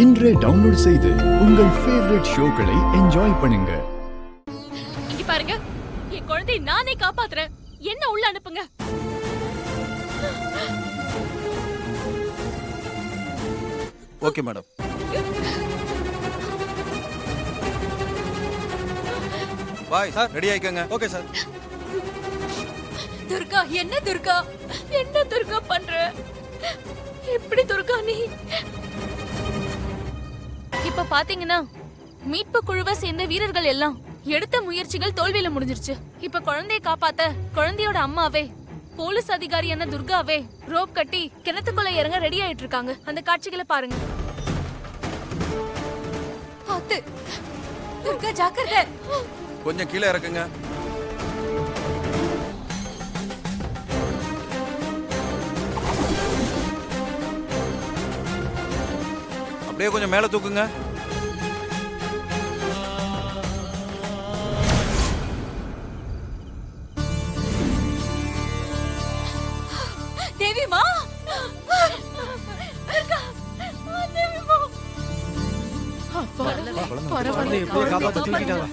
இன்றே டவுன்லோட் செய்து உங்கள் ஃபேவரட் ஷோக்களை என்ஜாய் பண்ணுங்க. இங்க பாருங்க, என் குழந்தையை நானே காப்பாத்துறேன். என்ன உள்ள அனுப்புங்க. Okay madam. Bye sir, ready ஆயிக்கங்க. Okay sir. துர்கா, என்ன துர்கா, என்ன துர்கா பண்ற? எப்படி துர்கா நீ? இப்ப பாத்தீங்கன்னா மீட்பு குழுவை சேர்ந்த வீரர்கள் எல்லாம் எடுத்த முயற்சிகள் தோல்வியில முடிஞ்சிருச்சு. இப்ப குழந்தையை காப்பாத்த குழந்தையோட அம்மாவே போலீஸ் அதிகாரியான துர்காவே ரோப் கட்டி கிணத்துக்குள்ள இறங்க ரெடி ஆயிட்டு இருக்காங்க. அந்த காட்சிகளை பாருங்க. துர்கா ஜாக்கிரதை. கொஞ்சம் கீழே இறக்குங்க. அப்படியே கொஞ்சம் மேல தூக்குங்க. தேவிமா, தேவிமா, பரவாயில்ல, பரவாயில்ல,